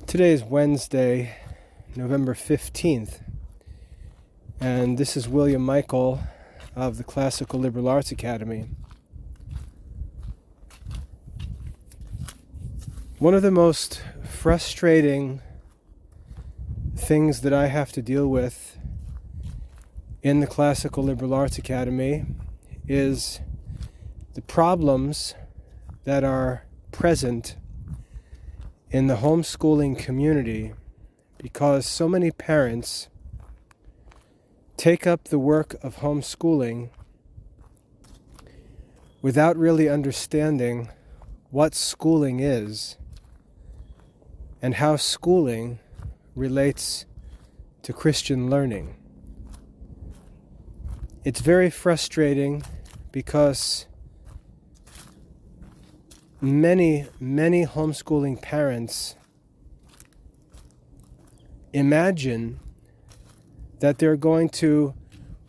Today is Wednesday, November 15th, and this is William Michael of the Classical Liberal Arts Academy. One of the most frustrating things that I have to deal with in the Classical Liberal Arts Academy is the problems that are present in the homeschooling community because so many parents take up the work of homeschooling without really understanding what schooling is and how schooling relates to Christian learning. It's very frustrating because many homeschooling parents imagine that they're going to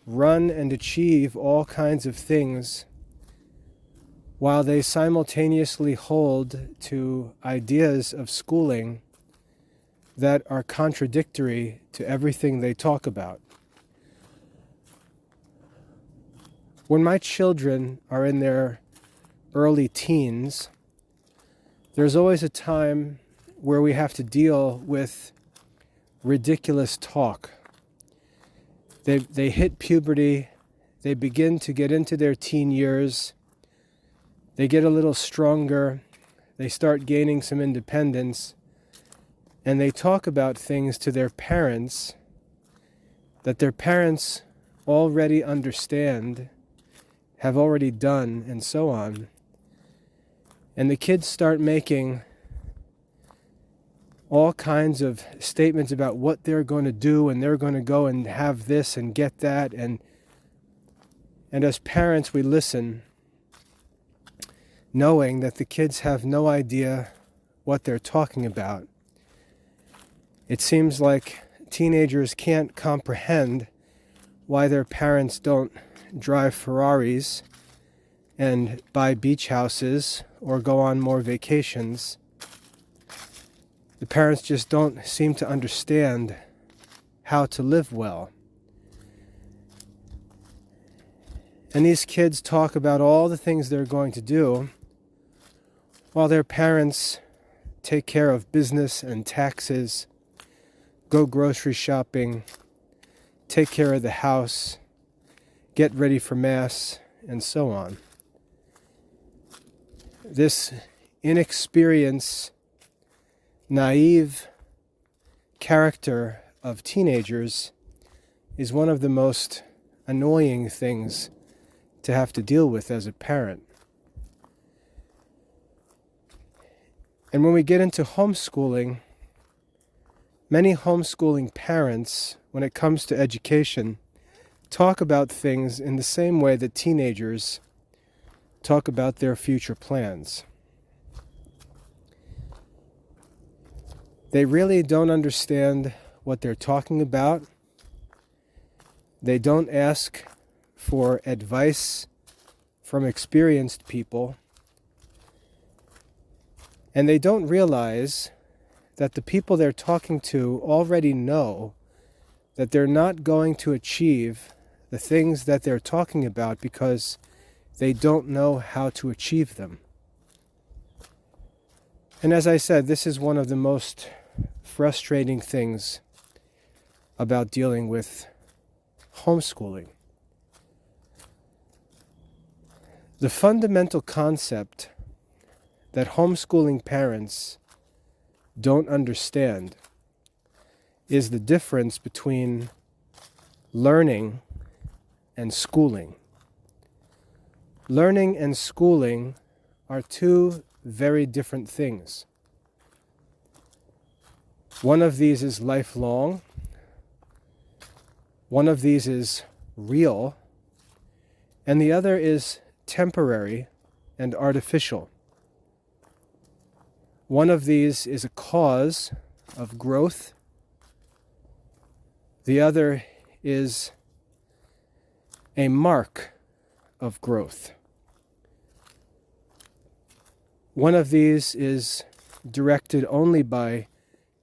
run and achieve all kinds of things while they simultaneously hold to ideas of schooling that are contradictory to everything they talk about. When my children are in their early teens, there's always a time where we have to deal with ridiculous talk. They hit puberty, they begin to get into their teen years, they get a little stronger, they start gaining some independence, and they talk about things to their parents that their parents already understand, have already done, and so on. And the kids start making all kinds of statements about what they're going to do, and they're going to go and have this and get that. And as parents, we listen, knowing that the kids have no idea what they're talking about. It seems like teenagers can't comprehend why their parents don't drive Ferraris and buy beach houses or go on more vacations. The parents just don't seem to understand how to live well. And these kids talk about all the things they're going to do while their parents take care of business and taxes, go grocery shopping, take care of the house, get ready for Mass, and so on. This inexperienced, naive character of teenagers is one of the most annoying things to have to deal with as a parent. And when we get into homeschooling, many homeschooling parents, when it comes to education, talk about things in the same way that teenagers talk about their future plans. They really don't understand what they're talking about. They don't ask for advice from experienced people. And they don't realize that the people they're talking to already know that they're not going to achieve the things that they're talking about because they don't know how to achieve them. And as I said, this is one of the most frustrating things about dealing with homeschooling. The fundamental concept that homeschooling parents don't understand is the difference between learning and schooling. Learning and schooling are two very different things. One of these is lifelong. One of these is real. And the other is temporary and artificial. One of these is a cause of growth. The other is a mark of growth. One of these is directed only by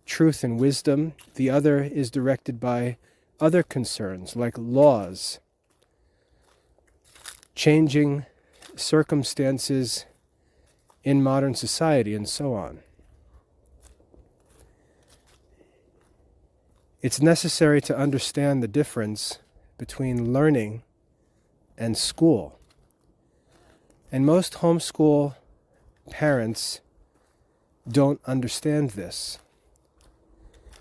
truth and wisdom. The other is directed by other concerns like laws, changing circumstances in modern society, and so on. It's necessary to understand the difference between learning and school. And most homeschool parents don't understand this.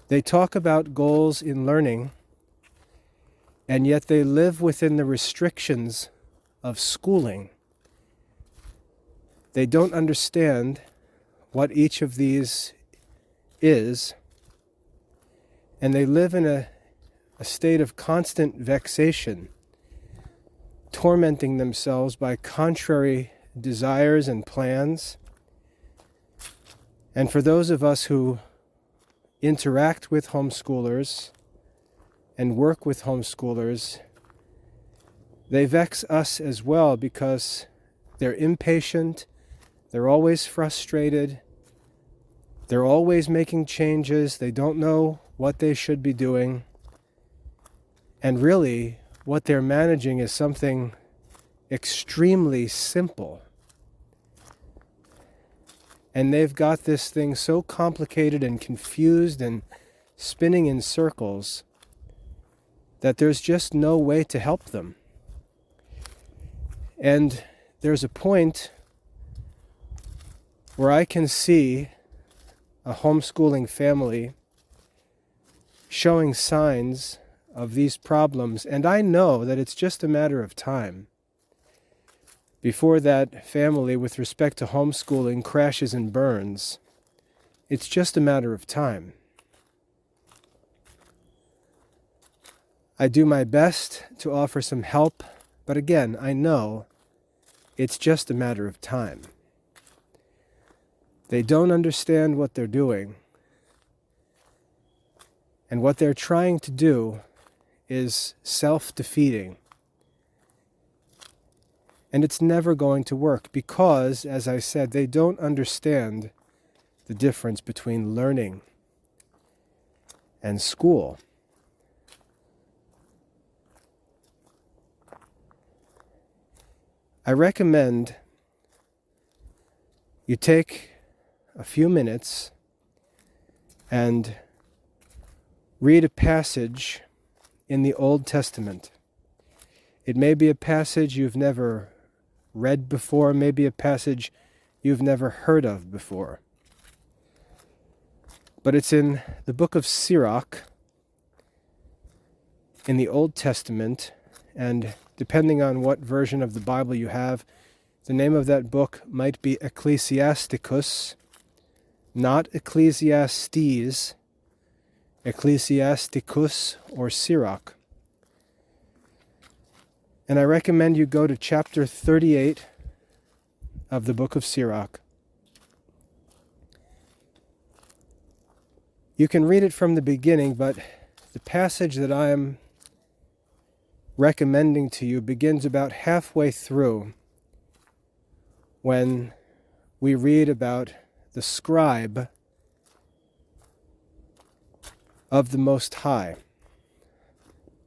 They talk about goals in learning, and yet they live within the restrictions of schooling. They don't understand what each of these is, and they live in a state of constant vexation, tormenting themselves by contrary desires and plans. And for those of us who interact with homeschoolers and work with homeschoolers, they vex us as well because they're impatient, they're always frustrated, they're always making changes, they don't know what they should be doing, and really what they're managing is something extremely simple. And they've got this thing so complicated and confused and spinning in circles that there's just no way to help them. And there's a point where I can see a homeschooling family showing signs of these problems, and I know that it's just a matter of time before that family, with respect to homeschooling, crashes and burns. It's just a matter of time. I do my best to offer some help, but again, I know it's just a matter of time. They don't understand what they're doing, and what they're trying to do is self-defeating. And it's never going to work because, as I said, they don't understand the difference between learning and school. I recommend you take a few minutes and read a passage in the Old Testament. It may be a passage you've never read before, maybe a passage you've never heard of before. But it's in the book of Sirach in the Old Testament, and depending on what version of the Bible you have, the name of that book might be Ecclesiasticus, not Ecclesiastes, Ecclesiasticus or Sirach. And I recommend you go to chapter 38 of the book of Sirach. You can read it from the beginning, but the passage that I am recommending to you begins about halfway through, when we read about the scribe of the Most High.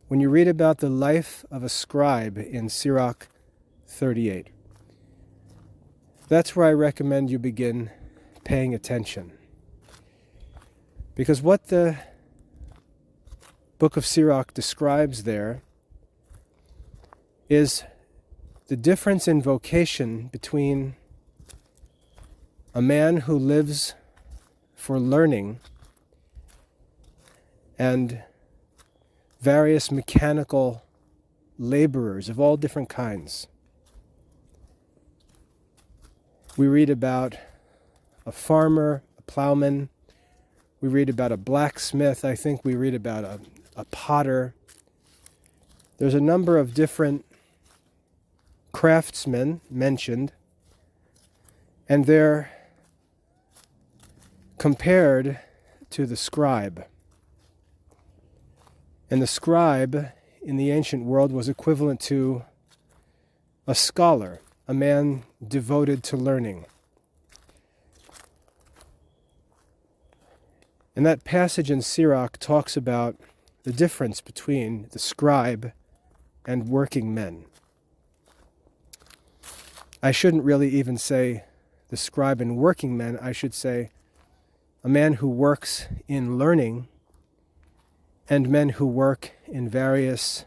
When you read about the life of a scribe in Sirach 38, that's where I recommend you begin paying attention. Because what the book of Sirach describes there is the difference in vocation between a man who lives for learning and various mechanical laborers of all different kinds. We read about a farmer, a plowman. We read about a blacksmith. I think we read about a potter. There's a number of different craftsmen mentioned, and they're compared to the scribe. And the scribe in the ancient world was equivalent to a scholar, a man devoted to learning. And that passage in Sirach talks about the difference between the scribe and working men. I shouldn't really even say the scribe and working men. I should say a man who works in learning and men who work in various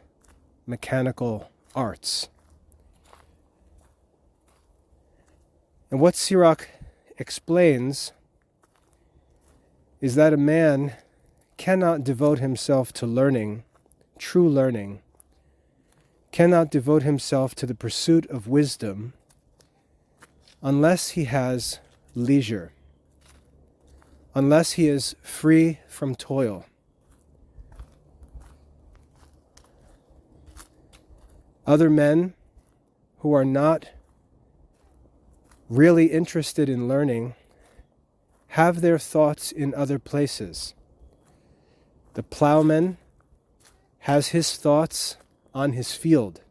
mechanical arts. And what Sirach explains is that a man cannot devote himself to learning, true learning, cannot devote himself to the pursuit of wisdom unless he has leisure, unless he is free from toil. Other men who are not really interested in learning have their thoughts in other places. The plowman has his thoughts on his field,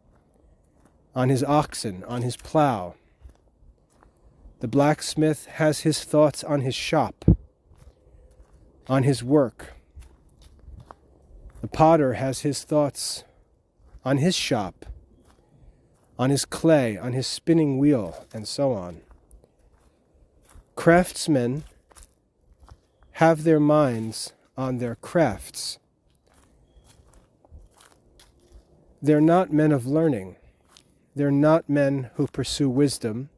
on his oxen, on his plow. The blacksmith has his thoughts on his shop, on his work. The potter has his thoughts on his shop, on his clay, on his spinning wheel, and so on. Craftsmen have their minds on their crafts. They're not men of learning. They're not men who pursue wisdom.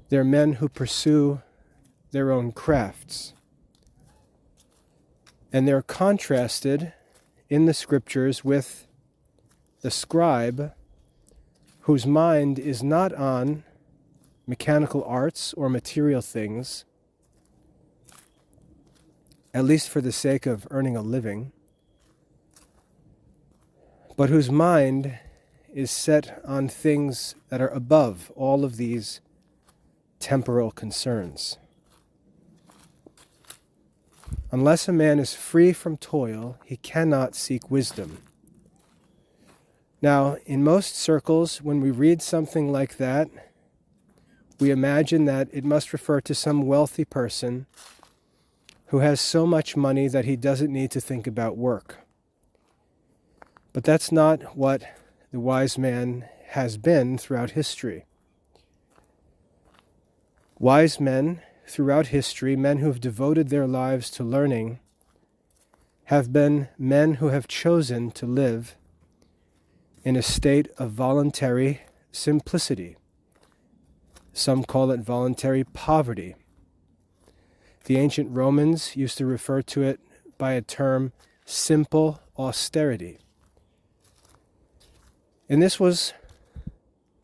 They're men who pursue their own crafts. And they're contrasted in the scriptures with the scribe, whose mind is not on mechanical arts or material things, at least for the sake of earning a living, but whose mind is set on things that are above all of these temporal concerns. Unless a man is free from toil, he cannot seek wisdom. Now, in most circles, when we read something like that, we imagine that it must refer to some wealthy person who has so much money that he doesn't need to think about work. But that's not what the wise man has been throughout history. Wise men throughout history, men who have devoted their lives to learning, have been men who have chosen to live in a state of voluntary simplicity. Some call it voluntary poverty. The ancient Romans used to refer to it by a term, simple austerity. And this was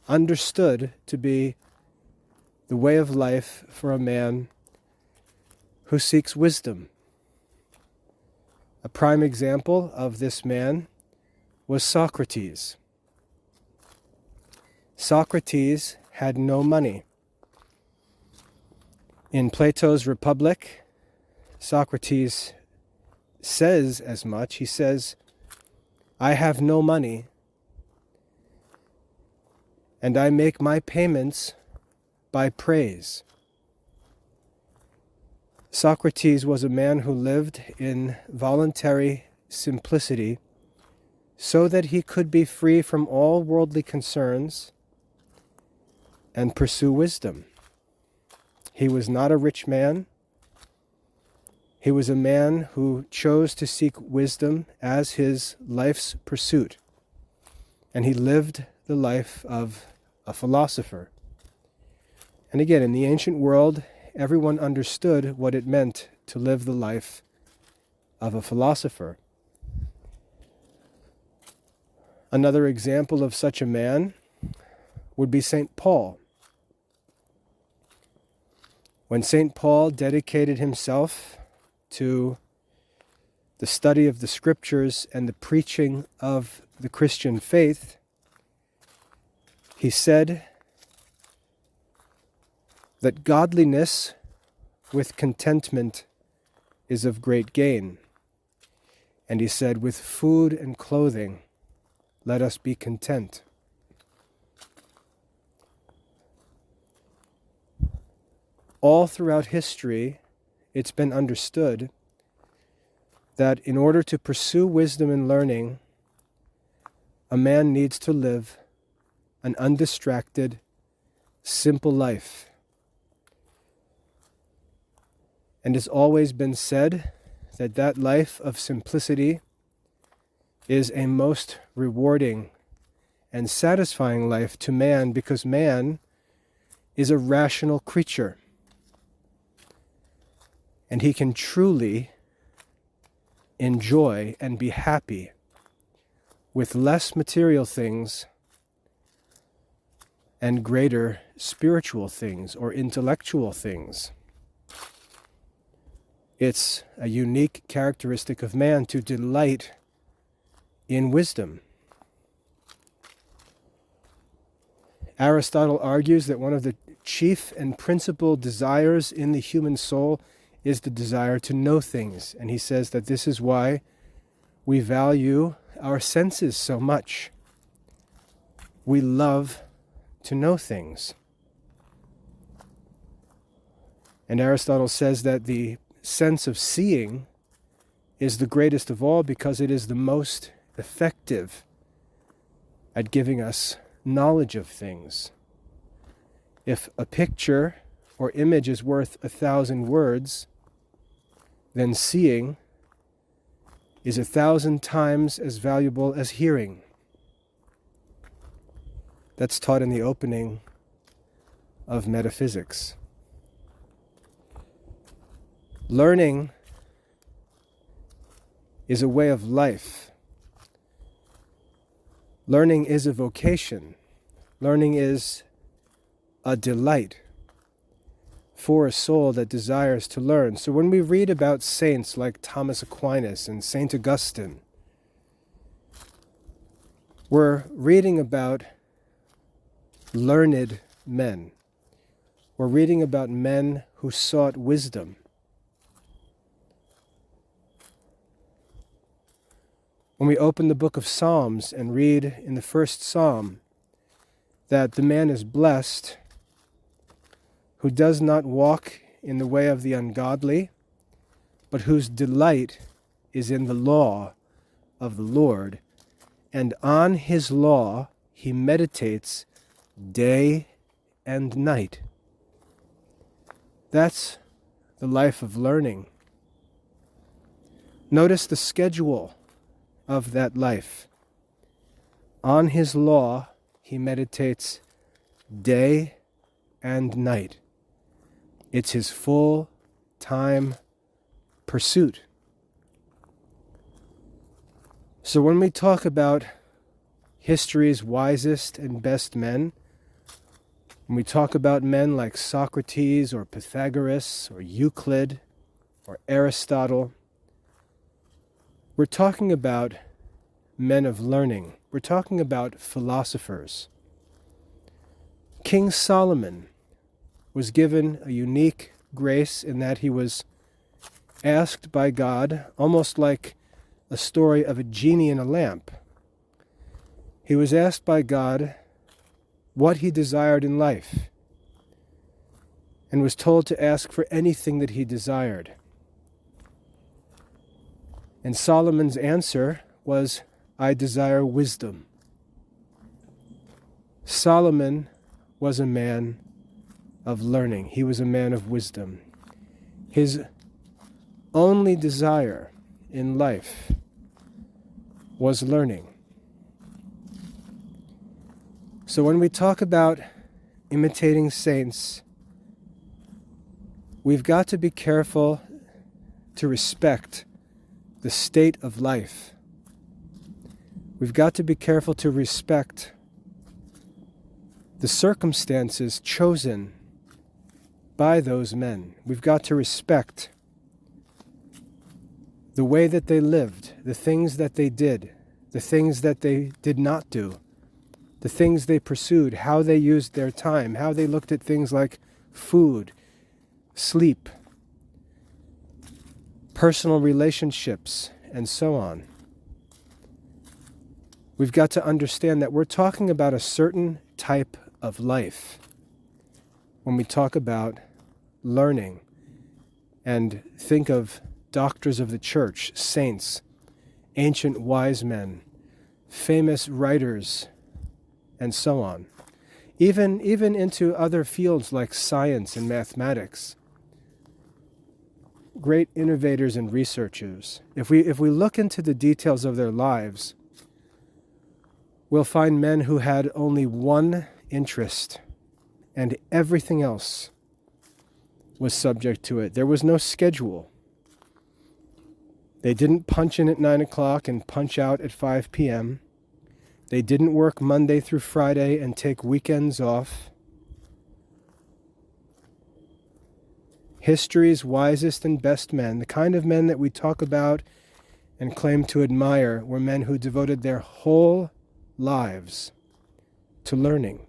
understood to be the way of life for a man who seeks wisdom. A prime example of this man was Socrates. Socrates had no money. In Plato's Republic, Socrates says as much. He says, "I have no money, and I make my payments by praise." Socrates was a man who lived in voluntary simplicity so that he could be free from all worldly concerns and pursue wisdom. He was not a rich man. He was a man who chose to seek wisdom as his life's pursuit. And he lived the life of a philosopher. And again, in the ancient world, everyone understood what it meant to live the life of a philosopher. Another example of such a man would be St. Paul. When St. Paul dedicated himself to the study of the scriptures and the preaching of the Christian faith, he said that godliness with contentment is of great gain. And he said, with food and clothing, let us be content. All throughout history, it's been understood that in order to pursue wisdom and learning, a man needs to live an undistracted, simple life. And it's always been said that that life of simplicity is a most rewarding and satisfying life to man, because man is a rational creature. And he can truly enjoy and be happy with less material things and greater spiritual things or intellectual things. It's a unique characteristic of man to delight in wisdom. Aristotle argues that one of the chief and principal desires in the human soul is the desire to know things. And he says that this is why we value our senses so much. We love to know things. And Aristotle says that the sense of seeing is the greatest of all because it is the most effective at giving us knowledge of things. If a picture or image is worth 1,000 words, then seeing is 1,000 times as valuable as hearing. That's taught in the opening of metaphysics. Learning is a way of life. Learning is a vocation. Learning is a delight for a soul that desires to learn. So when we read about saints like Thomas Aquinas and Saint Augustine, we're reading about learned men. We're reading about men who sought wisdom. When we open the book of Psalms and read in the first psalm that the man is blessed who does not walk in the way of the ungodly, but whose delight is in the law of the Lord, and on his law he meditates day and night. That's the life of learning. Notice the schedule of that life. On his law he meditates day and night. It's his full-time pursuit. So when we talk about history's wisest and best men, when we talk about men like Socrates or Pythagoras or Euclid or Aristotle, we're talking about men of learning. We're talking about philosophers. King Solomon was given a unique grace in that he was asked by God, almost like a story of a genie in a lamp. He was asked by God what he desired in life, and was told to ask for anything that he desired. And Solomon's answer was, I desire wisdom. Solomon was a man of learning. He was a man of wisdom. His only desire in life was learning. So when we talk about imitating saints, we've got to be careful to respect the state of life. We've got to be careful to respect the circumstances chosen by those men. We've got to respect the way that they lived, the things that they did, the things that they did not do, the things they pursued, how they used their time, how they looked at things like food, sleep, personal relationships, and so on. We've got to understand that we're talking about a certain type of life when we talk about learning. and think of doctors of the church, saints, ancient wise men, famous writers, and so on. Even into other fields like science and mathematics. Great innovators and researchers. If we look into the details of their lives, we'll find men who had only one interest, and everything else was subject to it. There was no schedule. They didn't punch in at 9 o'clock and punch out at 5 p.m. They didn't work Monday through Friday and take weekends off. History's wisest and best men, the kind of men that we talk about and claim to admire, were men who devoted their whole lives to learning.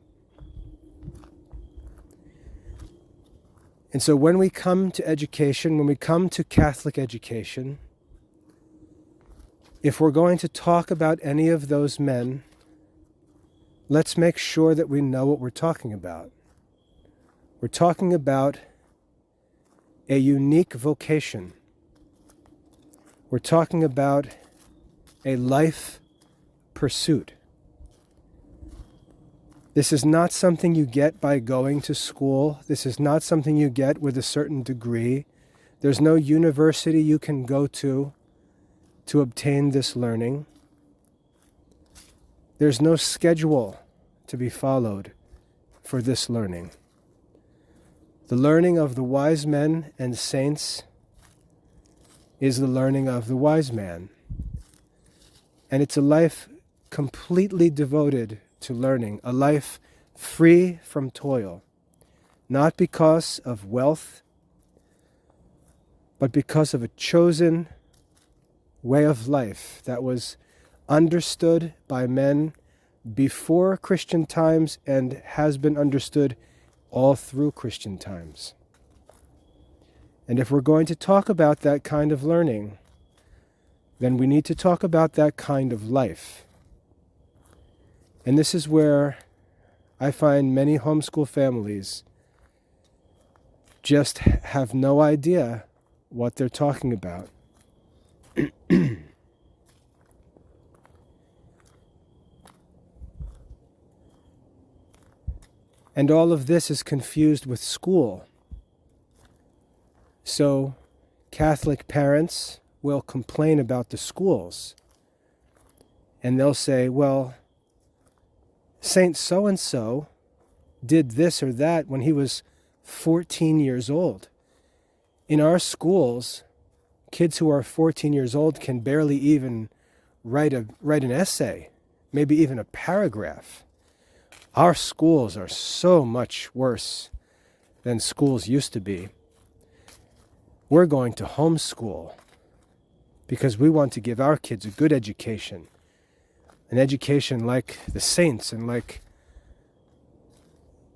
And so when we come to education, when we come to Catholic education, if we're going to talk about any of those men, let's make sure that we know what we're talking about. We're talking about a unique vocation. We're talking about a life pursuit. This is not something you get by going to school. This is not something you get with a certain degree. There's no university you can go to obtain this learning. There's no schedule to be followed for this learning. The learning of the wise men and saints is the learning of the wise man. And it's a life completely devoted to learning, a life free from toil, not because of wealth, but because of a chosen way of life that was understood by men before Christian times and has been understood all through Christian times. And if we're going to talk about that kind of learning, then we need to talk about that kind of life. And this is where I find many homeschool families just have no idea what they're talking about. And all of this is confused with school. So Catholic parents will complain about the schools. And they'll say, well, Saint so-and-so did this or that when he was 14 years old. In our schools, kids who are 14 years old can barely even write an essay, maybe even a paragraph. Our schools are so much worse than schools used to be. We're going to homeschool because we want to give our kids a good education, an education like the saints and like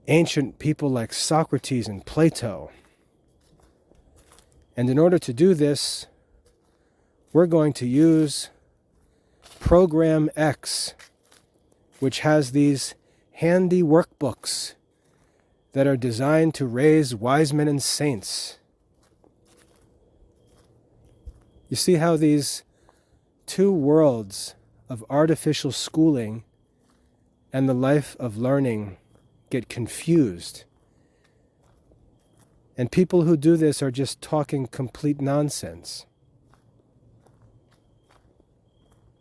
ancient people like Socrates and Plato. And in order to do this, we're going to use Program X, which has these handy workbooks that are designed to raise wise men and saints. You see how these two worlds of artificial schooling and the life of learning get confused. And people who do this are just talking complete nonsense.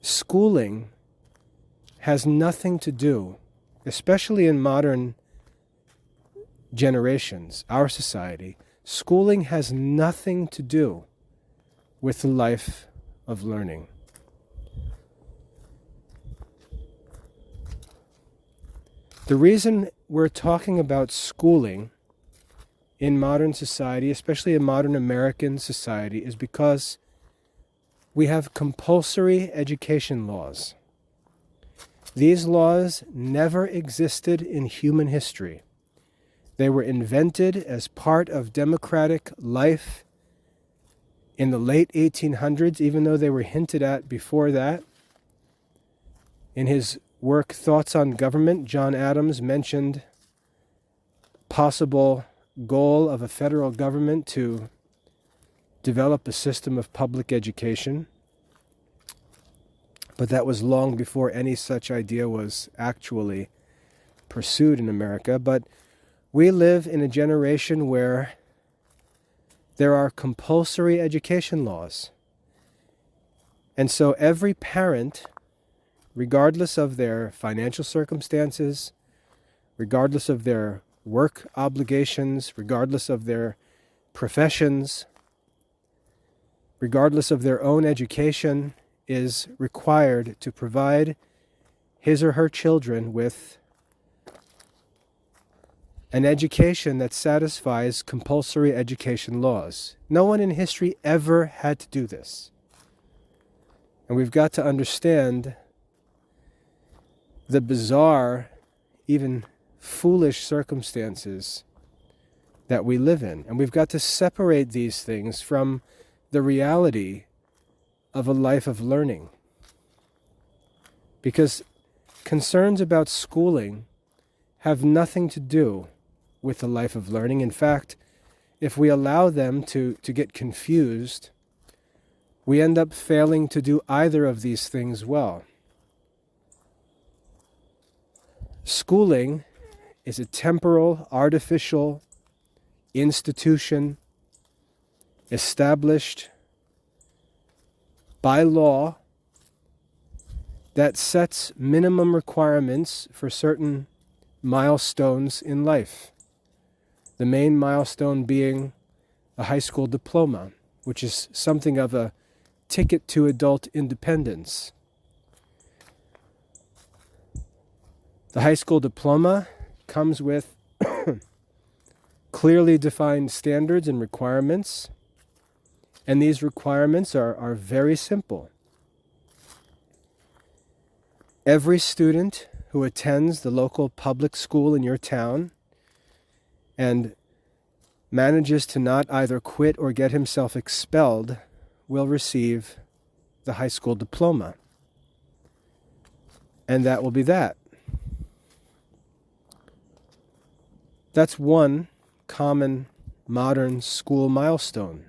Schooling has nothing to do, especially in modern generations, our society, schooling has nothing to do with the life of learning. The reason we're talking about schooling in modern society, especially in modern American society, is because we have compulsory education laws. These laws never existed in human history. They were invented as part of democratic life in the late 1800s, even though they were hinted at before that. In his work, Thoughts on Government, John Adams mentioned possible goal of a federal government to develop a system of public education, but that was long before any such idea was actually pursued in America. But we live in a generation where there are compulsory education laws. And so every parent, regardless of their financial circumstances, regardless of their work obligations, regardless of their professions, regardless of their own education, is required to provide his or her children with an education that satisfies compulsory education laws. No one in history ever had to do this. And we've got to understand the bizarre, even foolish circumstances that we live in. And we've got to separate these things from the reality of a life of learning. Because concerns about schooling have nothing to do with a life of learning. In fact, if we allow them to get confused, we end up failing to do either of these things well. Schooling is a temporal, artificial institution established by law that sets minimum requirements for certain milestones in life. The main milestone being a high school diploma, which is something of a ticket to adult independence. The high school diploma comes with clearly defined standards and requirements, and these requirements are very simple. Every student who attends the local public school in your town and manages to not either quit or get himself expelled will receive the high school diploma. And that will be that. That's one common modern school milestone,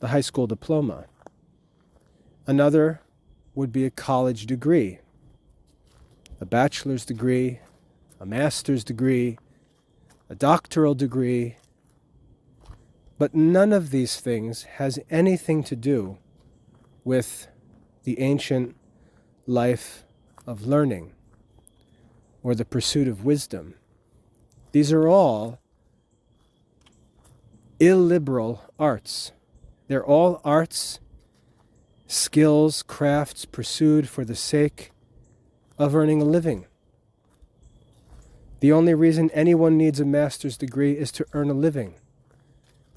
the high school diploma. Another would be a college degree, a bachelor's degree, a master's degree, a doctoral degree. But none of these things has anything to do with the ancient life of learning or the pursuit of wisdom. These are all illiberal arts. They're all arts, skills, crafts pursued for the sake of earning a living. The only reason anyone needs a master's degree is to earn a living.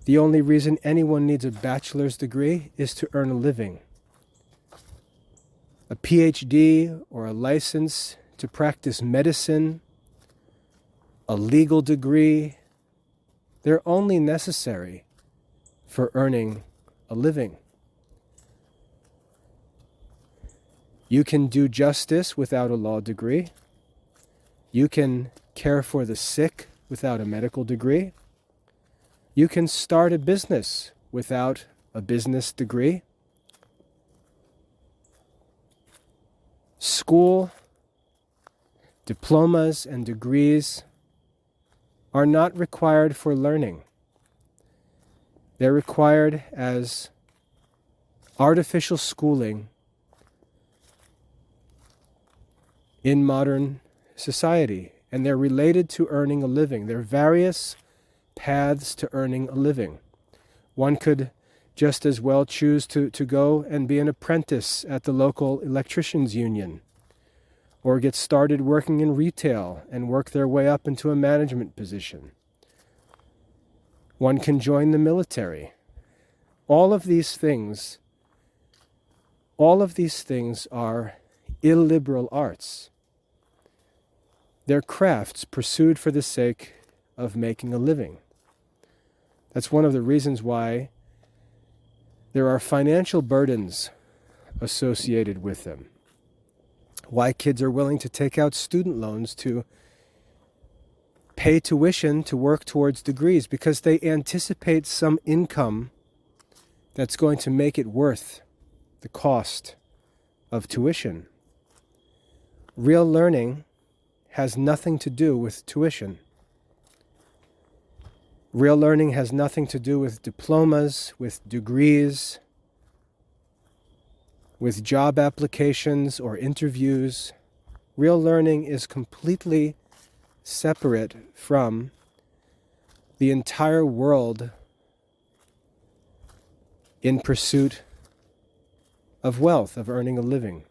The only reason anyone needs a bachelor's degree is to earn a living. A PhD or a license to practice medicine, a legal degree, they're only necessary for earning a living. You can do justice without a law degree. You can care for the sick without a medical degree. You can start a business without a business degree. School, diplomas, and degrees are not required for learning. They're required as artificial schooling in modern society, and they're related to earning a living. There are various paths to earning a living. One could just as well choose to go and be an apprentice at the local electricians union, or get started working in retail and work their way up into a management position. One can join the military. All of these things are illiberal arts. They're crafts pursued for the sake of making a living. That's one of the reasons why there are financial burdens associated with them. Why kids are willing to take out student loans to pay tuition to work towards degrees, because they anticipate some income that's going to make it worth the cost of tuition. Real learning has nothing to do with tuition. Real learning has nothing to do with diplomas, with degrees, with job applications or interviews. Real learning is completely separate from the entire world in pursuit of wealth, of earning a living.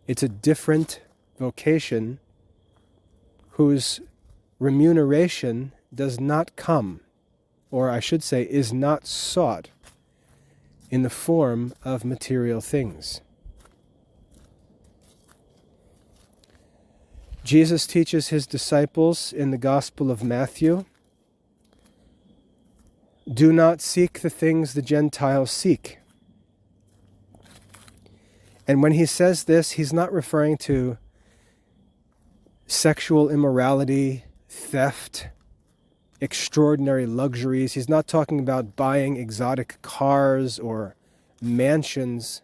It's a different vocation whose remuneration does not come, or I should say is not sought, in the form of material things. Jesus teaches his disciples in the Gospel of Matthew, "Do not seek the things the Gentiles seek." And when he says this, he's not referring to sexual immorality, theft, extraordinary luxuries. He's not talking about buying exotic cars or mansions.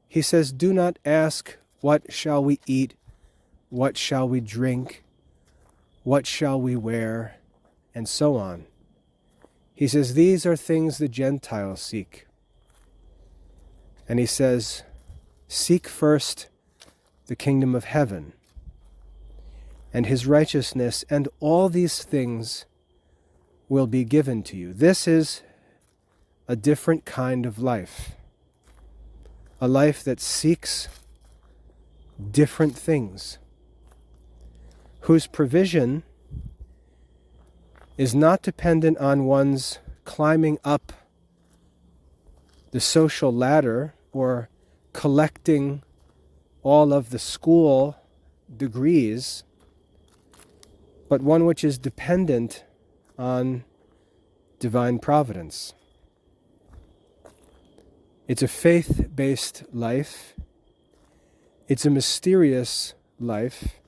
He says, do not ask, what shall we eat? What shall we drink? What shall we wear? And so on. He says, these are things the Gentiles seek. And he says, seek first the kingdom of heaven and his righteousness, and all these things will be given to you. This is a different kind of life. A life that seeks different things, whose provision is not dependent on one's climbing up the social ladder or collecting all of the school degrees, but one which is dependent on divine providence. It's a faith-based life. It's a mysterious life.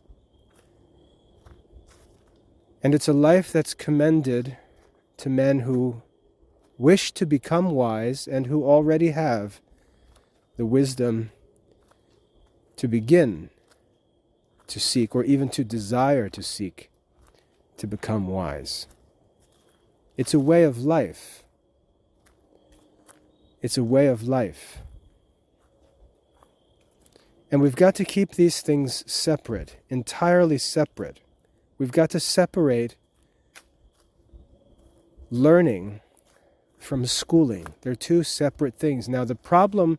And it's a life that's commended to men who wish to become wise and who already have the wisdom to begin to seek, or even to desire to seek, to become wise. It's a way of life. It's a way of life. And we've got to keep these things separate, entirely separate. We've got to separate learning from schooling. They're two separate things. Now, the problem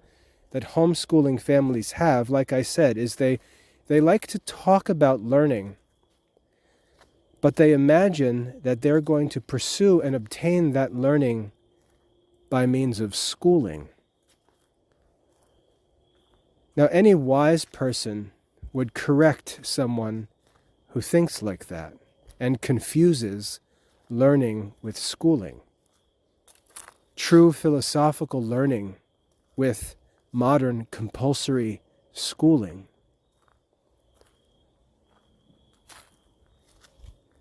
that homeschooling families have, like I said, is they like to talk about learning, but they imagine that they're going to pursue and obtain that learning by means of schooling. Now, any wise person would correct someone who thinks like that and confuses learning with schooling. True philosophical learning with modern compulsory schooling.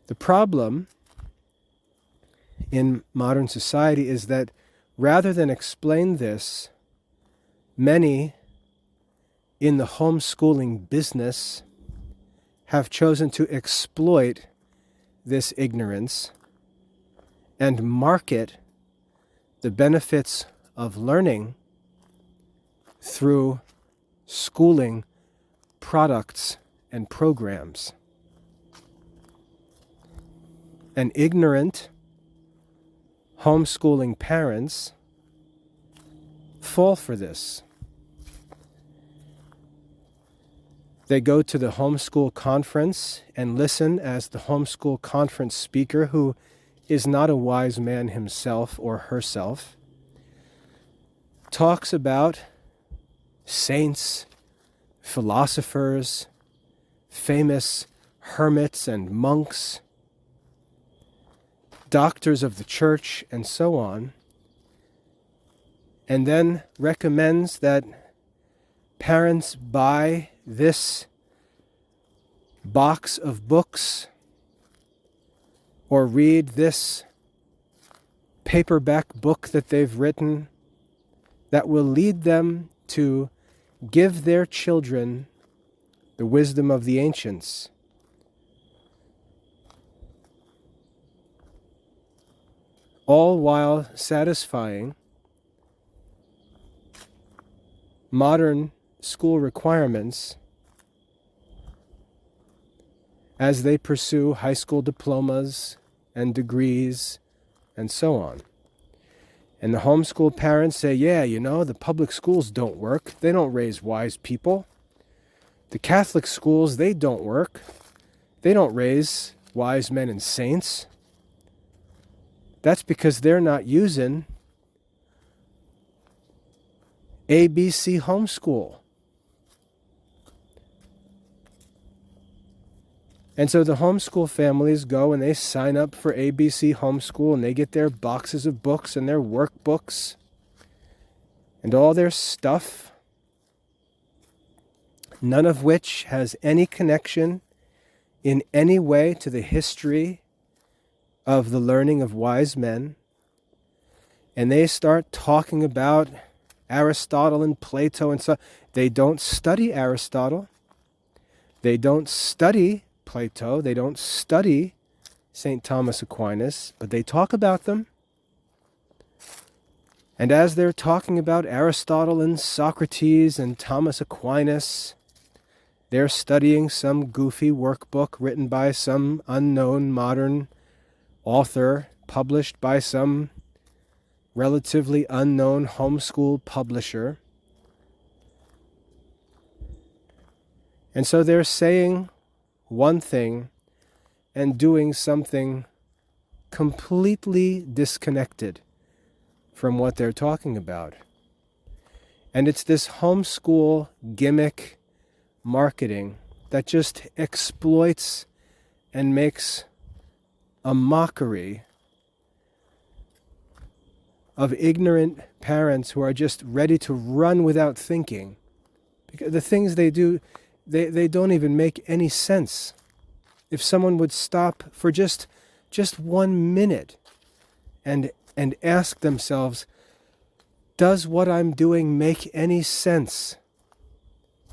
The problem in modern society is that rather than explain this, many in the homeschooling business have chosen to exploit this ignorance and market the benefits of learning through schooling products and programs. And ignorant homeschooling parents fall for this. They go to the homeschool conference and listen as the homeschool conference speaker, who is not a wise man himself or herself, talks about saints, philosophers, famous hermits and monks, doctors of the church, and so on, and then recommends that parents buy this box of books or read this paperback book that they've written that will lead them to give their children the wisdom of the ancients. All while satisfying modern school requirements as they pursue high school diplomas and degrees and so on. And the homeschool parents say, yeah, the public schools don't work. They don't raise wise people. The Catholic schools, they don't work. They don't raise wise men and saints. That's because they're not using ABC homeschool. And so the homeschool families go and they sign up for ABC homeschool and they get their boxes of books and their workbooks and all their stuff, none of which has any connection in any way to the history of the learning of wise men. And they start talking about Aristotle and Plato and so. They don't study Aristotle. They don't study Plato. They don't study St. Thomas Aquinas, but they talk about them. And as they're talking about Aristotle and Socrates and Thomas Aquinas, they're studying some goofy workbook written by some unknown modern author, published by some relatively unknown homeschool publisher. And so they're saying one thing and doing something completely disconnected from what they're talking about. And it's this homeschool gimmick marketing that just exploits and makes a mockery of ignorant parents who are just ready to run without thinking. Because the things they do, they don't even make any sense. If someone would stop for just 1 minute and ask themselves, does what I'm doing make any sense?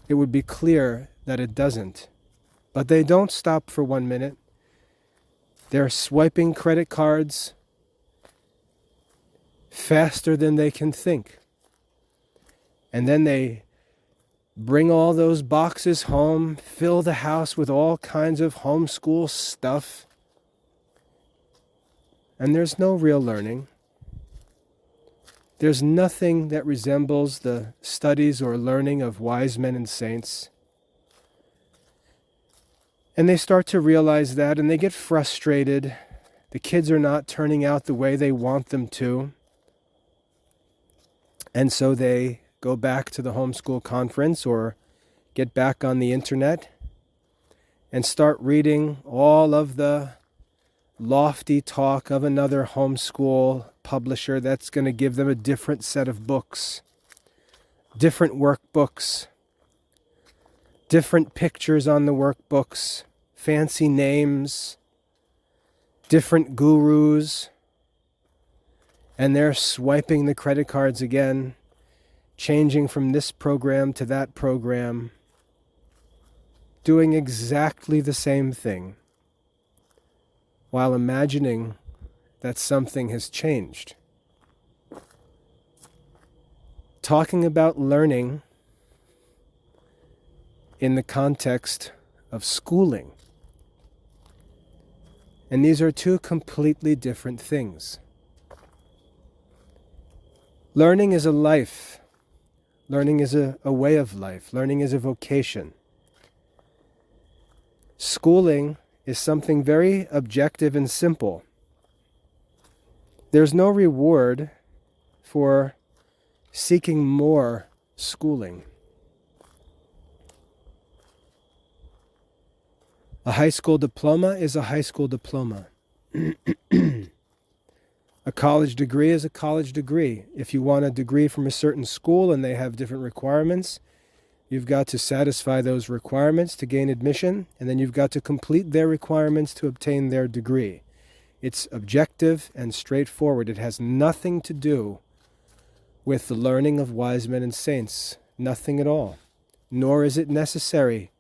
It would be clear that it doesn't. But they don't stop for 1 minute. They're swiping credit cards faster than they can think. And then they bring all those boxes home, fill the house with all kinds of homeschool stuff. And there's no real learning. There's nothing that resembles the studies or learning of wise men and saints. And they start to realize that, and they get frustrated. The kids are not turning out the way they want them to. And so they go back to the homeschool conference or get back on the internet and start reading all of the lofty talk of another homeschool publisher that's going to give them a different set of books, different workbooks, different pictures on the workbooks, fancy names, different gurus, and they're swiping the credit cards again, changing from this program to that program, doing exactly the same thing, while imagining that something has changed. Talking about learning in the context of schooling. And these are two completely different things. Learning is a life. Learning is a way of life. Learning is a vocation. Schooling is something very objective and simple. There's no reward for seeking more schooling. A high school diploma is a high school diploma. A college degree is a college degree. If you want a degree from a certain school and they have different requirements, you've got to satisfy those requirements to gain admission, and then you've got to complete their requirements to obtain their degree. It's objective and straightforward. It has nothing to do with the learning of wise men and saints. Nothing at all. Nor is it necessary.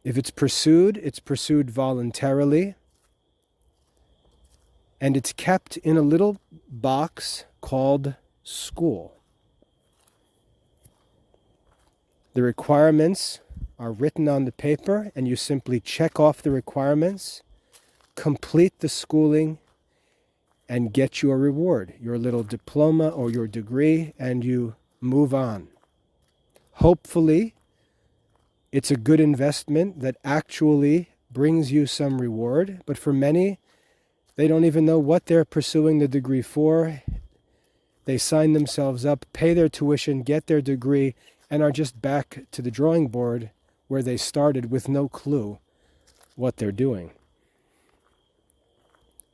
If it's pursued voluntarily, and it's kept in a little box called school. The requirements are written on the paper, and you simply check off the requirements, complete the schooling, and get your reward, your little diploma or your degree, and you move on. Hopefully, it's a good investment that actually brings you some reward, but for many, they don't even know what they're pursuing the degree for. They sign themselves up, pay their tuition, get their degree, and are just back to the drawing board where they started with no clue what they're doing.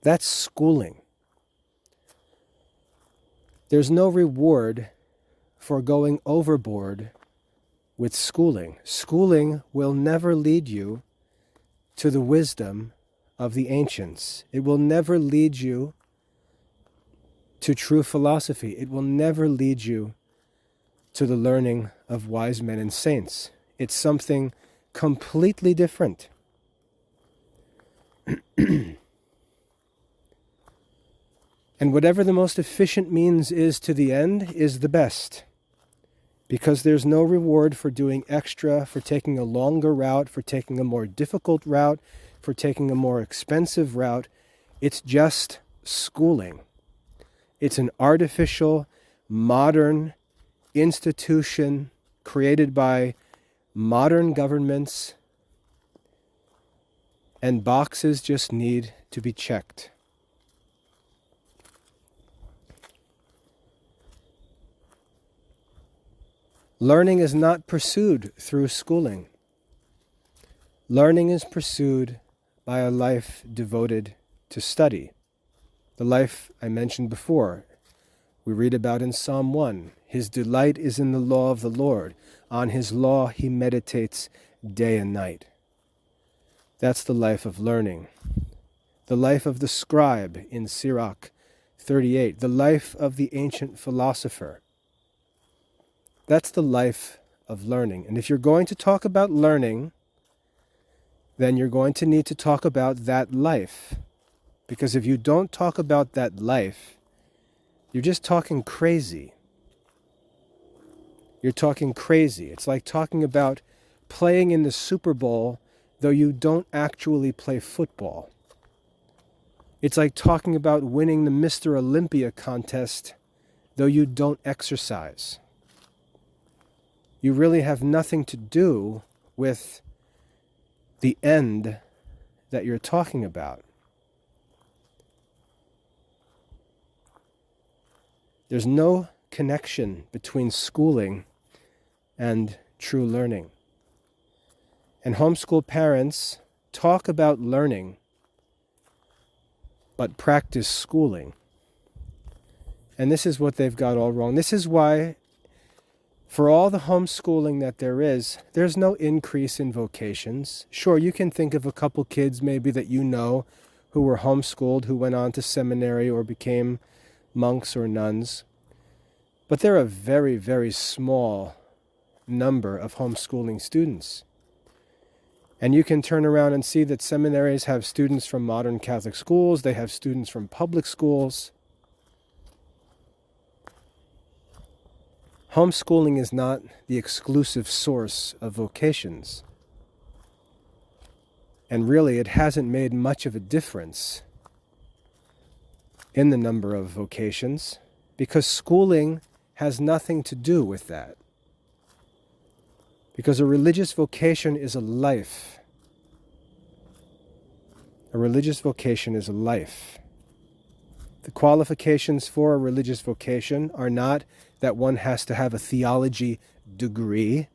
That's schooling. There's no reward for going overboard with schooling. Schooling will never lead you to the wisdom of the ancients. It will never lead you to true philosophy. It will never lead you to the learning of wise men and saints. It's something completely different. And whatever the most efficient means is to the end is the best. Because there's no reward for doing extra, for taking a longer route, for taking a more difficult route, for taking a more expensive route. It's just schooling. It's an artificial, modern institution created by modern governments, and boxes just need to be checked. Learning is not pursued through schooling. Learning is pursued by a life devoted to study. The life I mentioned before, we read about in Psalm 1. His delight is in the law of the Lord. On his law he meditates day and night. That's the life of learning. The life of the scribe in Sirach 38. The life of the ancient philosopher. That's the life of learning. And if you're going to talk about learning, then you're going to need to talk about that life. Because if you don't talk about that life, you're just talking crazy. You're talking crazy. It's like talking about playing in the Super Bowl, though you don't actually play football. It's like talking about winning the Mr. Olympia contest, though you don't exercise. You really have nothing to do with the end that you're talking about. There's no connection between schooling and true learning. And homeschool parents talk about learning, but practice schooling. And this is what they've got all wrong. This is why, for all the homeschooling that there is, there's no increase in vocations. Sure, you can think of a couple kids maybe that you know who were homeschooled, who went on to seminary or became monks or nuns. But there are a very, very small number of homeschooling students. And you can turn around and see that seminaries have students from modern Catholic schools, they have students from public schools. Homeschooling is not the exclusive source of vocations. And really, it hasn't made much of a difference in the number of vocations, because schooling has nothing to do with that. Because a religious vocation is a life. A religious vocation is a life. The qualifications for a religious vocation are not that one has to have a theology degree.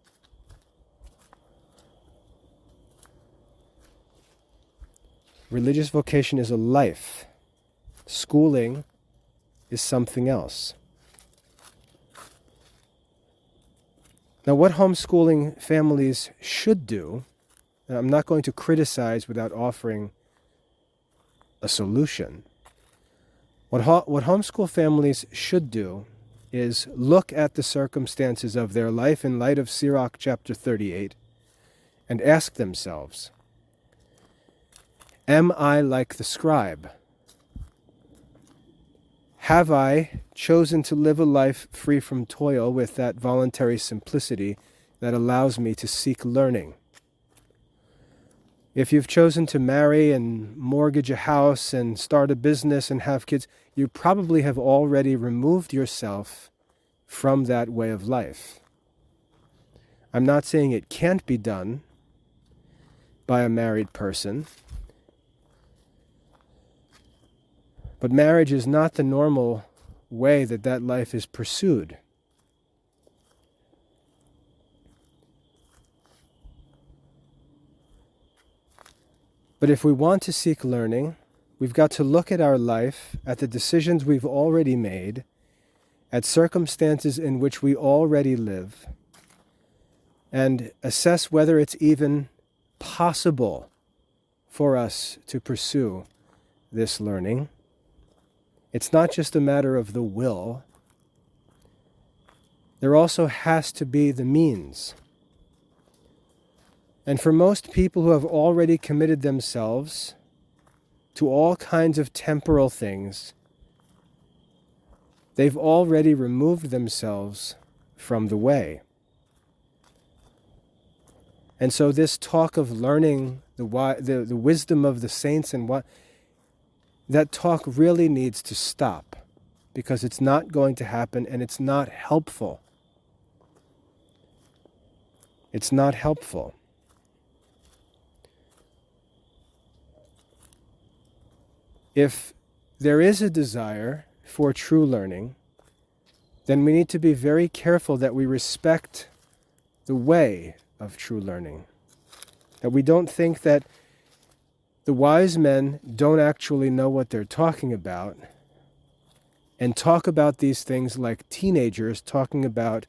Religious vocation is a life. Schooling is something else. Now, what homeschooling families should do, and I'm not going to criticize without offering a solution. What homeschool families should do is look at the circumstances of their life in light of Sirach chapter 38 and ask themselves, am I like the scribe? Have I chosen to live a life free from toil with that voluntary simplicity that allows me to seek learning? If you've chosen to marry and mortgage a house and start a business and have kids, you probably have already removed yourself from that way of life. I'm not saying it can't be done by a married person, but marriage is not the normal way that life is pursued. But if we want to seek learning, we've got to look at our life, at the decisions we've already made, at circumstances in which we already live, and assess whether it's even possible for us to pursue this learning. It's not just a matter of the will. There also has to be the means. And for most people who have already committed themselves to all kinds of temporal things, they've already removed themselves from the way. And so this talk of learning the wisdom of the saints and that talk really needs to stop, because it's not going to happen and it's not helpful. It's not helpful. If there is a desire for true learning, then we need to be very careful that we respect the way of true learning. That we don't think that the wise men don't actually know what they're talking about and talk about these things like teenagers talking about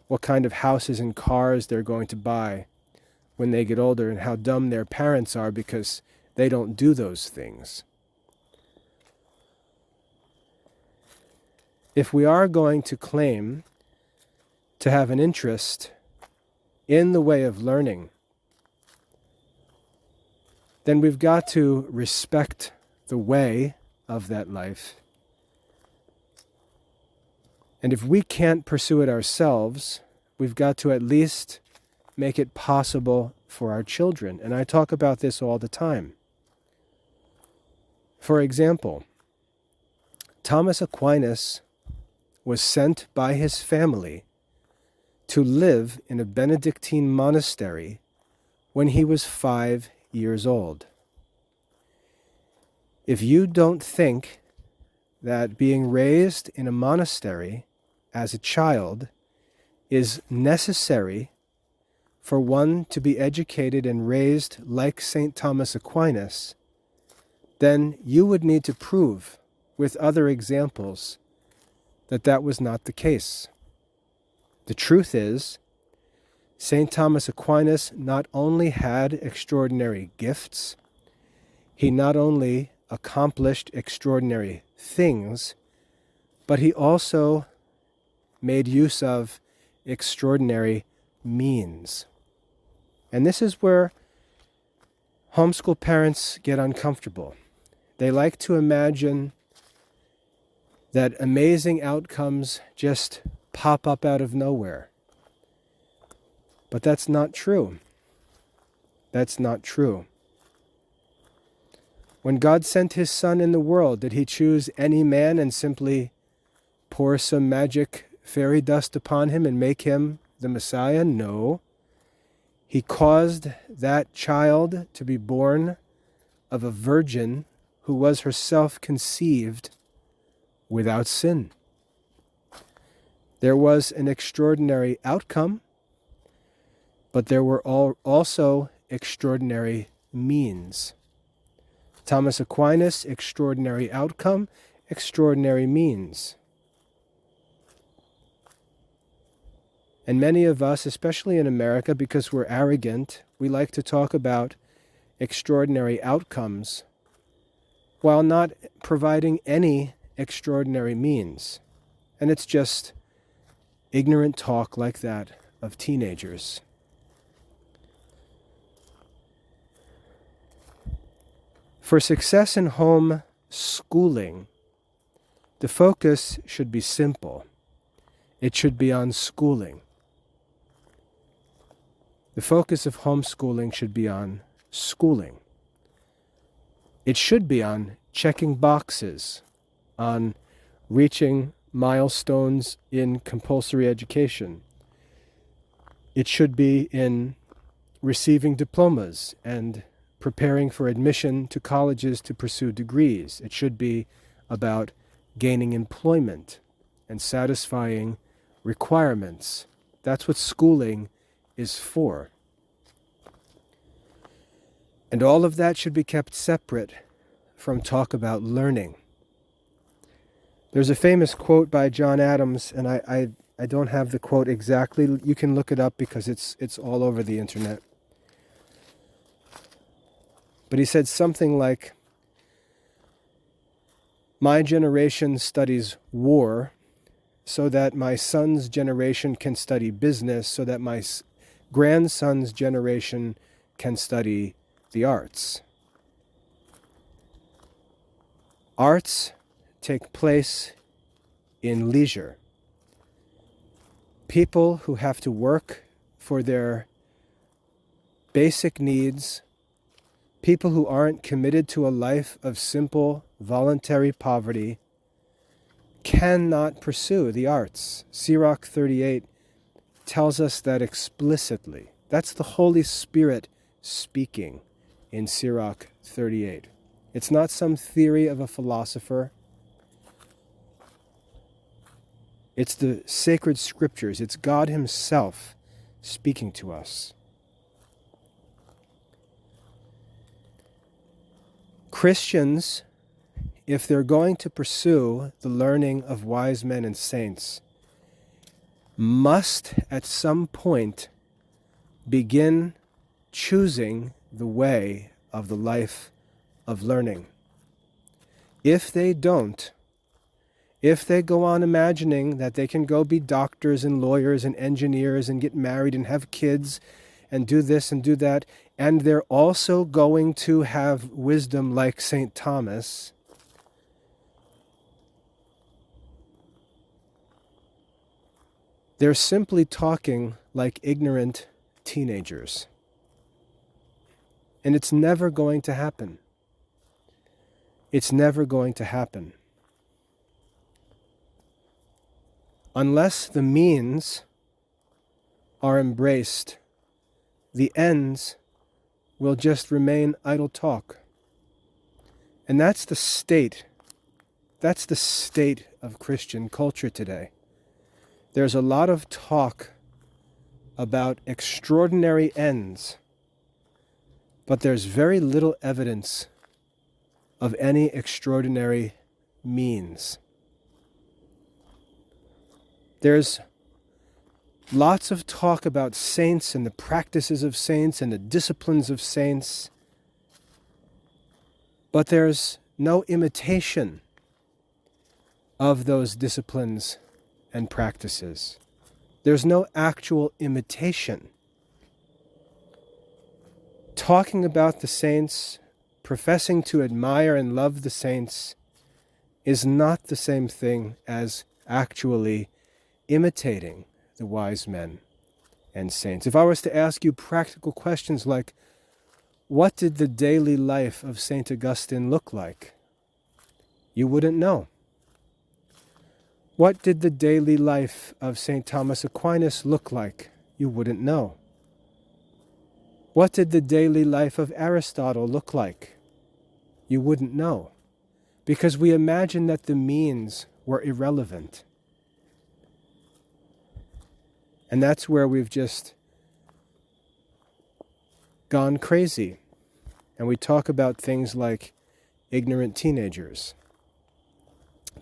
what kind of houses and cars they're going to buy when they get older and how dumb their parents are because they don't do those things. If we are going to claim to have an interest in the way of learning, then we've got to respect the way of that life. And if we can't pursue it ourselves, we've got to at least make it possible for our children. And I talk about this all the time. For example, Thomas Aquinas was sent by his family to live in a Benedictine monastery when he was 5 years old. If you don't think that being raised in a monastery as a child is necessary for one to be educated and raised like St. Thomas Aquinas, then you would need to prove with other examples that was not the case. The truth is, St. Thomas Aquinas not only had extraordinary gifts, he not only accomplished extraordinary things, but he also made use of extraordinary means. And this is where homeschool parents get uncomfortable. They like to imagine that amazing outcomes just pop up out of nowhere. But that's not true. That's not true. When God sent his Son in the world, did he choose any man and simply pour some magic fairy dust upon him and make him the Messiah? No. He caused that child to be born of a virgin who was herself conceived without sin. There was an extraordinary outcome, but there were also extraordinary means. Thomas Aquinas, extraordinary outcome, extraordinary means. And many of us, especially in America, because we're arrogant, we like to talk about extraordinary outcomes while not providing any extraordinary means. And it's just ignorant talk like that of teenagers. For success in home schooling, the focus should be simple. It should be on schooling. The focus of homeschooling should be on schooling. It should be on checking boxes, on reaching milestones in compulsory education. It should be in receiving diplomas and preparing for admission to colleges to pursue degrees. It should be about gaining employment and satisfying requirements. That's what schooling is for. And all of that should be kept separate from talk about learning. There's a famous quote by John Adams, and I don't have the quote exactly. You can look it up because it's all over the internet. But he said something like, "My generation studies war so that my son's generation can study business, so that my grandson's generation can study the arts." Arts take place in leisure. People who have to work for their basic needs, people who aren't committed to a life of simple, voluntary poverty, cannot pursue the arts. Sirach 38 tells us that explicitly. That's the Holy Spirit speaking in Sirach 38. It's not some theory of a philosopher. It's the sacred scriptures. It's God Himself speaking to us. Christians, if they're going to pursue the learning of wise men and saints, must at some point begin choosing the way of the life of learning. If they don't, if they go on imagining that they can go be doctors and lawyers and engineers and get married and have kids and do this and do that, and they're also going to have wisdom like St. Thomas, they're simply talking like ignorant teenagers. And it's never going to happen. It's never going to happen. Unless the means are embraced, the ends will just remain idle talk. And that's the state of Christian culture today. There's a lot of talk about extraordinary ends, but there's very little evidence of any extraordinary means. There's lots of talk about saints and the practices of saints and the disciplines of saints, but there's no imitation of those disciplines and practices. There's no actual imitation. Talking about the saints, professing to admire and love the saints, is not the same thing as actually imitating the wise men and saints. If I was to ask you practical questions like, what did the daily life of St. Augustine look like? You wouldn't know. What did the daily life of St. Thomas Aquinas look like? You wouldn't know. What did the daily life of Aristotle look like? You wouldn't know. Because we imagine that the means were irrelevant. And that's where we've just gone crazy. And we talk about things like ignorant teenagers.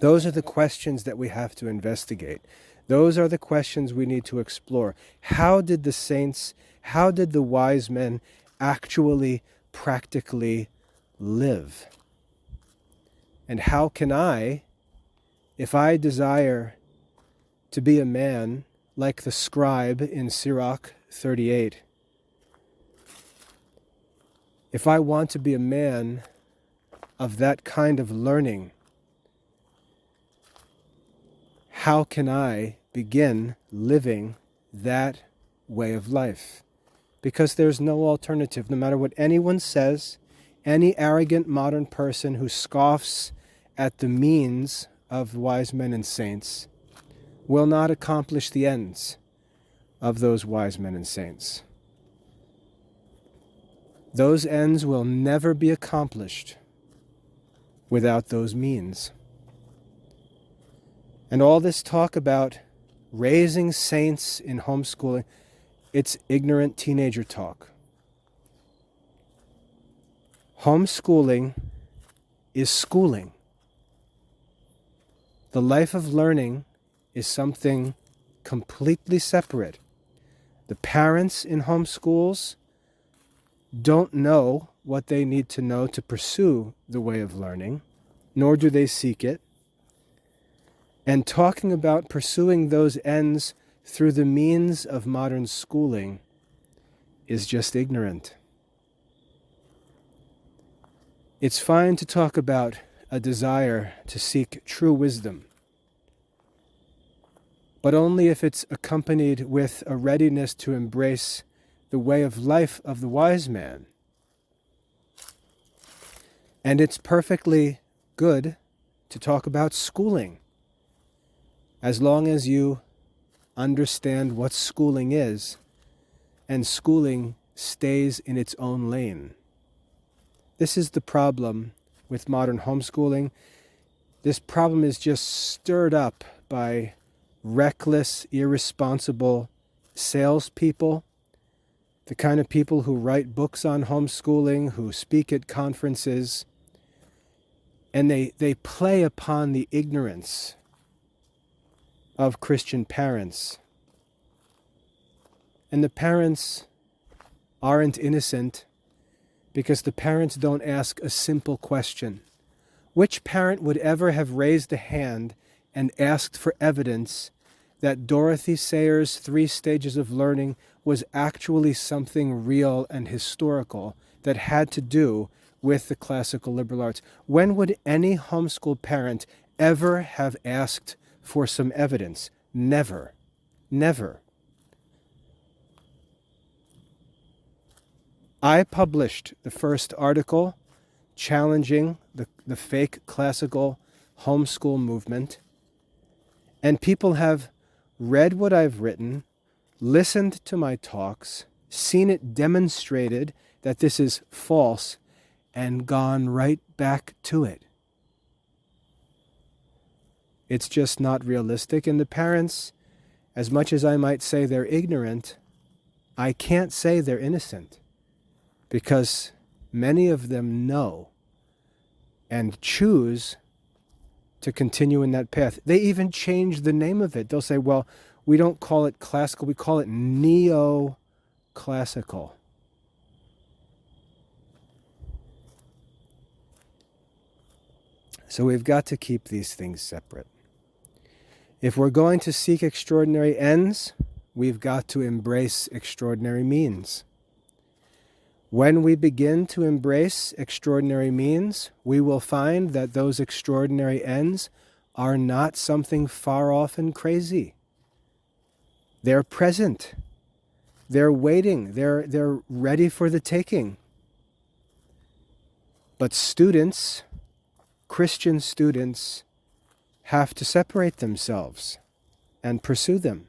Those are the questions that we have to investigate. Those are the questions we need to explore. How did the saints, how did the wise men actually, practically live? And how can I, if I desire to be a man like the scribe in Sirach 38, if I want to be a man of that kind of learning, how can I begin living that way of life? Because there's no alternative. No matter what anyone says, any arrogant modern person who scoffs at the means of wise men and saints will not accomplish the ends of those wise men and saints. Those ends will never be accomplished without those means. And all this talk about raising saints in homeschooling, it's ignorant teenager talk. Homeschooling is schooling. The life of learning is something completely separate. The parents in homeschools don't know what they need to know to pursue the way of learning, nor do they seek it. And talking about pursuing those ends through the means of modern schooling is just ignorant. It's fine to talk about a desire to seek true wisdom, but only if it's accompanied with a readiness to embrace the way of life of the wise man. And it's perfectly good to talk about schooling, as long as you understand what schooling is, and schooling stays in its own lane. This is the problem with modern homeschooling. This problem is just stirred up by reckless, irresponsible salespeople, the kind of people who write books on homeschooling, who speak at conferences, and they play upon the ignorance of Christian parents. And the parents aren't innocent because the parents don't ask a simple question. Which parent would ever have raised a hand and asked for evidence that Dorothy Sayers' 3 stages of learning was actually something real and historical that had to do with the classical liberal arts? When would any homeschool parent ever have asked for some evidence? Never. Never. I published the first article challenging the fake classical homeschool movement, and people have read what I've written, listened to my talks, seen it demonstrated that this is false, and gone right back to it. It's just not realistic. And the parents, as much as I might say they're ignorant, I can't say they're innocent, because many of them know and choose to continue in that path. They even change the name of it. They'll say, well, we don't call it classical, we call it neo-classical. So we've got to keep these things separate. If we're going to seek extraordinary ends, we've got to embrace extraordinary means. When we begin to embrace extraordinary means, we will find that those extraordinary ends are not something far off and crazy. They're present. They're waiting. They're ready for the taking. But students, Christian students, have to separate themselves and pursue them.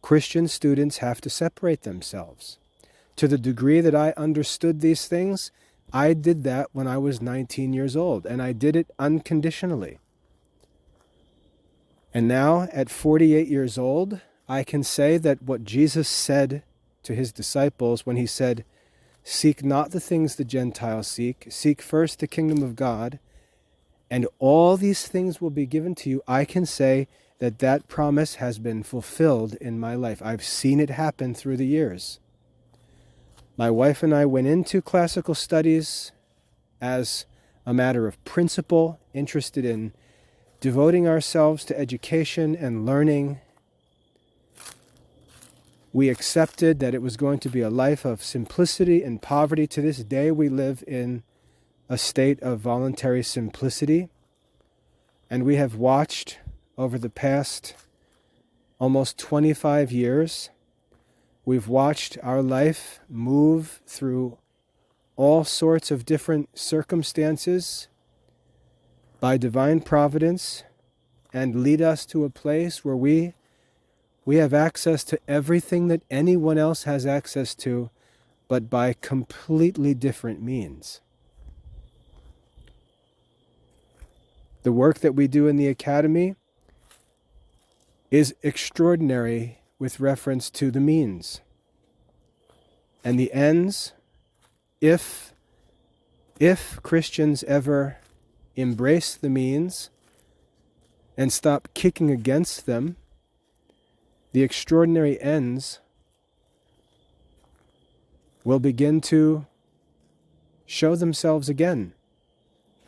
Christian students have to separate themselves. To the degree that I understood these things, I did that when I was 19 years old, and I did it unconditionally. And now, at 48 years old, I can say that what Jesus said to his disciples when he said, "Seek not the things the Gentiles seek, seek first the kingdom of God, and all these things will be given to you," I can say that that promise has been fulfilled in my life. I've seen it happen through the years. My wife and I went into classical studies as a matter of principle, interested in devoting ourselves to education and learning. We accepted that it was going to be a life of simplicity and poverty. To this day, we live in a state of voluntary simplicity. And we have watched over the past almost 25 years, we've watched our life move through all sorts of different circumstances by divine providence and lead us to a place where we have access to everything that anyone else has access to, but by completely different means. The work that we do in the academy is extraordinary with reference to the means. And the ends, if Christians ever embrace the means and stop kicking against them, the extraordinary ends will begin to show themselves again,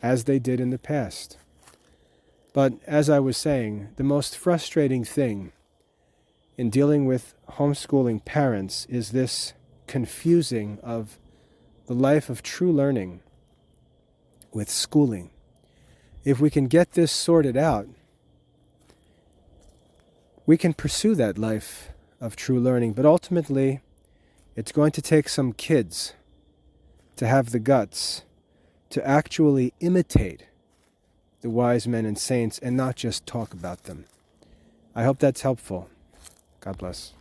as they did in the past. But as I was saying, the most frustrating thing in dealing with homeschooling parents is this confusing of the life of true learning with schooling. If we can get this sorted out, we can pursue that life of true learning. But ultimately, it's going to take some kids to have the guts to actually imitate the wise men and saints and not just talk about them. I hope that's helpful. God bless.